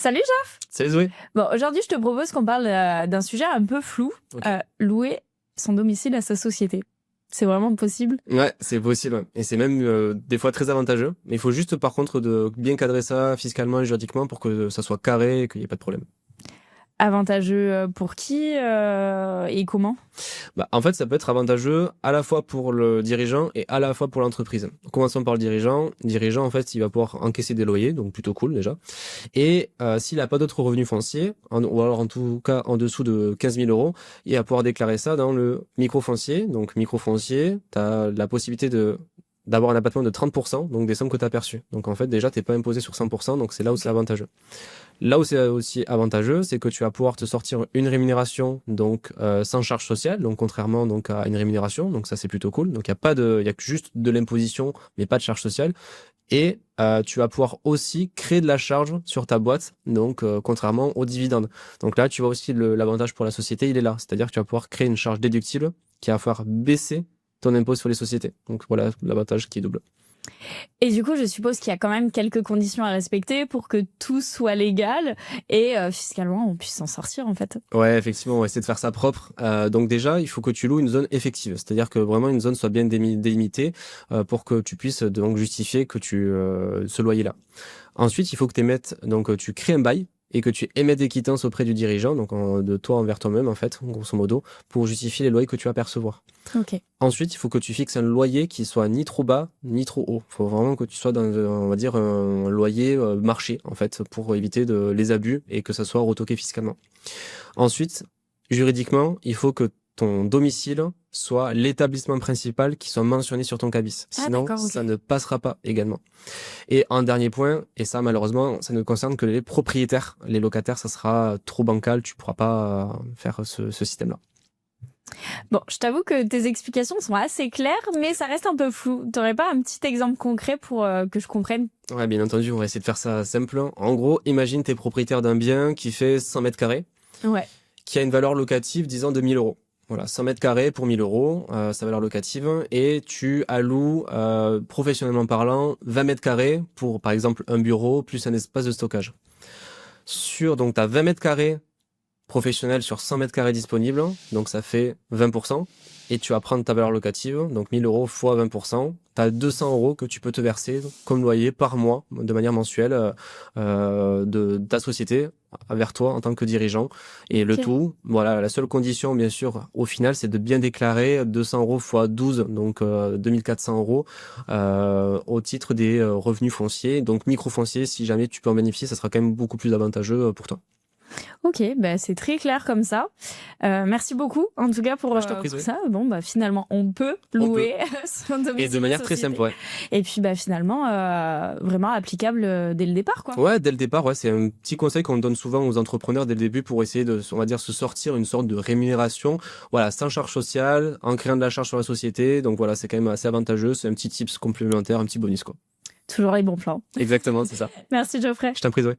Salut Jeff. Salut Zoé. Bon, aujourd'hui, je te propose qu'on parle d'un sujet un peu flou. Ok. Louer son domicile à sa société. C'est vraiment possible? Ouais, c'est possible. Ouais. Et c'est même des fois très avantageux. Mais il faut juste par contre de bien cadrer ça fiscalement et juridiquement pour que ça soit carré et qu'il n'y ait pas de problème. Avantageux pour qui et comment? Bah, en fait, ça peut être avantageux à la fois pour le dirigeant et à la fois pour l'entreprise. Commençons par le dirigeant. Le dirigeant, en fait, il va pouvoir encaisser des loyers, donc plutôt cool déjà. Et s'il n'a pas d'autres revenus fonciers, ou alors en tout cas en dessous de 15 000 euros, il va pouvoir déclarer ça dans le microfoncier. Donc microfoncier, tu as la possibilité d'avoir un abattement de 30%, donc des sommes que tu as perçues. Donc en fait, déjà, tu n'es pas imposé sur 100%, donc c'est là où c'est avantageux. Là où c'est aussi avantageux, c'est que tu vas pouvoir te sortir une rémunération donc sans charge sociale, donc contrairement donc à une rémunération, donc ça c'est plutôt cool. Donc il y a que juste de l'imposition, mais pas de charge sociale. Et tu vas pouvoir aussi créer de la charge sur ta boîte, donc contrairement aux dividendes. Donc là, tu vois aussi l'avantage pour la société, il est là, c'est-à-dire que tu vas pouvoir créer une charge déductible qui va faire baisser ton impôt sur les sociétés. Donc voilà l'avantage qui est double. Et du coup, je suppose qu'il y a quand même quelques conditions à respecter pour que tout soit légal et fiscalement, on puisse s'en sortir en fait. Ouais, effectivement, on va essayer de faire ça propre. Donc déjà, il faut que tu loues une zone effective, c'est-à-dire que vraiment une zone soit bien délimitée pour que tu puisses donc justifier que ce loyer-là. Ensuite, il faut que tu crées un bail et que tu émettes des quittances auprès du dirigeant, donc de toi envers toi-même en fait, grosso modo, pour justifier les loyers que tu vas percevoir. Ok. Ensuite, il faut que tu fixes un loyer qui soit ni trop bas ni trop haut. Il faut vraiment que tu sois dans, on va dire, un loyer marché en fait, pour éviter les abus et que ça soit retoqué fiscalement. Ensuite, juridiquement, il faut que ton domicile soit l'établissement principal qui soit mentionné sur ton cabis. Sinon, d'accord, ok. ça ne passera pas également. Et un dernier point, et ça malheureusement, ça ne concerne que les propriétaires. Les locataires, ça sera trop bancal, tu pourras pas faire ce système-là. Bon, je t'avoue que tes explications sont assez claires, mais ça reste un peu flou. T'aurais pas un petit exemple concret pour que je comprenne? Ouais, bien entendu, on va essayer de faire ça simple. En gros, imagine t'es propriétaire d'un bien qui fait 100 mètres carrés, Ouais. qui a une valeur locative, disons, de 1000 euros. Voilà, 100 mètres carrés pour 1000 euros, sa valeur locative, et tu alloues, professionnellement parlant, 20 mètres carrés pour, par exemple, un bureau plus un espace de stockage. Donc, tu as 20 mètres carrés professionnels sur 100 mètres carrés disponibles, donc ça fait 20%, et tu vas prendre ta valeur locative, donc 1000 euros fois 20%, tu as 200 euros que tu peux te verser comme loyer par mois, de manière mensuelle, de ta société vers toi en tant que dirigeant. Et le Ok. tout, voilà, la seule condition, bien sûr, au final, c'est de bien déclarer 200 euros fois 12, donc 2400 euros au titre des revenus fonciers. Donc micro-foncier, si jamais tu peux en bénéficier, ça sera quand même beaucoup plus avantageux pour toi. Ok, bah c'est très clair comme ça. Merci beaucoup, en tout cas, pour, Je t'en prie, pour Zoé. ça. Bon, bah finalement, on peut On peut. louer son domicile Et de manière très société. simple, ouais. Et puis, bah finalement, vraiment applicable dès le départ, quoi. Ouais, dès le départ, ouais, c'est un petit conseil qu'on donne souvent aux entrepreneurs dès le début pour essayer de, on va dire, se sortir une sorte de rémunération, voilà, sans charge sociale, en créant de la charge sur la société. Donc voilà, c'est quand même assez avantageux. C'est un petit tips complémentaire, un petit bonus, quoi. Toujours les bons plans. Exactement, c'est ça. Merci, Geoffrey. Je t'en prie, Zoé.